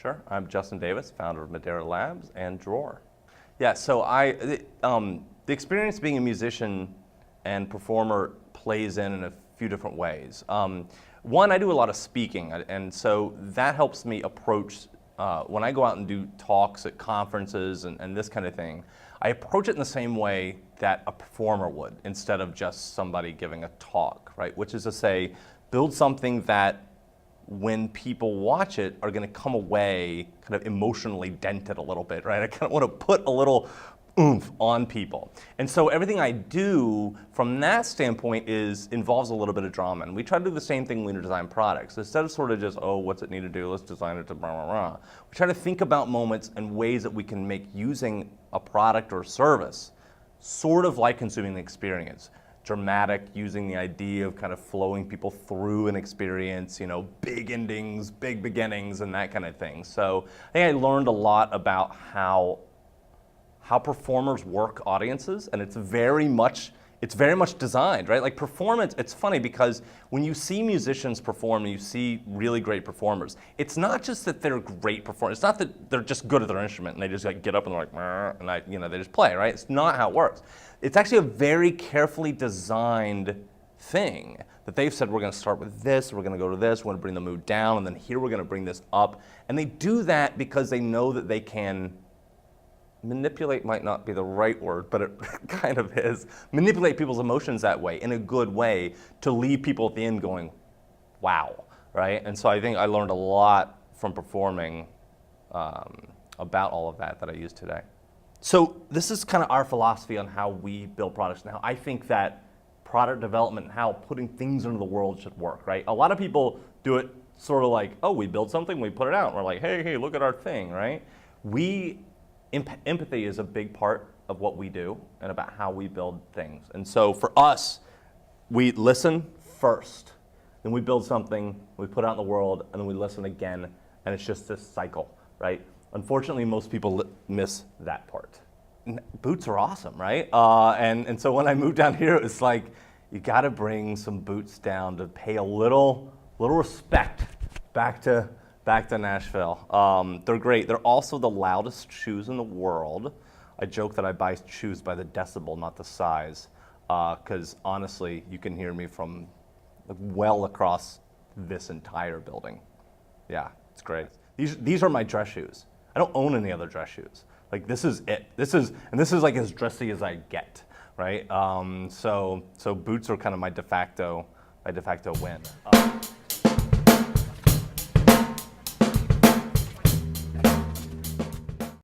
Sure. I'm Justin Davis, founder of Madeira Labs and Drawer. Yeah, so the experience being a musician and performer plays in a few different ways. One, I do a lot of speaking, and so that helps me approach, when I go out and do talks at conferences and this kind of thing, I approach it in the same way that a performer would, instead of just somebody giving a talk, right? Which is to say, build something that when people watch it are going to come away kind of emotionally dented a little bit, right? I kind of want to put a little oomph on people. And so everything I do from that standpoint involves a little bit of drama. And we try to do the same thing when we design products. Instead of sort of just, oh, what's it need to do? Let's design it to blah, blah, blah. We try to think about moments and ways that we can make using a product or service sort of like consuming the experience. Dramatic, using the idea of kind of flowing people through an experience, you know, big endings, big beginnings, and that kind of thing. So I think I learned a lot about how performers work audiences, and it's very much designed, right? Like performance, it's funny because when you see musicians perform and you see really great performers, it's not just that they're great performers. It's not that they're just good at their instrument and they just like get up and they're like, and they just play, right? It's not how it works. It's actually a very carefully designed thing that they've said, we're going to start with this, we're going to go to this, we're going to bring the mood down, and then here we're going to bring this up. And they do that because they know that they can manipulate, might not be the right word, but it kind of is, manipulate people's emotions that way in a good way to leave people at the end going, wow, right? And so I think I learned a lot from performing about all of that I use today. So this is kind of our philosophy on how we build products and how I think that product development and how putting things into the world should work, right? A lot of people do it sort of like, oh, we build something, we put it out. We're like, hey, look at our thing, right? Empathy is a big part of what we do and about how we build things. And so for us, we listen first, then we build something, we put it out in the world, and then we listen again, and it's just this cycle, right? Unfortunately, most people miss that part. Boots are awesome, right? And so when I moved down here, it was like, you gotta bring some boots down to pay a little respect back to Nashville. They're great. They're also the loudest shoes in the world. I joke that I buy shoes by the decibel, not the size, because honestly, you can hear me from well across this entire building. Yeah, it's great. These are my dress shoes. I don't own any other dress shoes. Like this is it. This is like as dressy as I get, right? So boots are kind of my de facto win.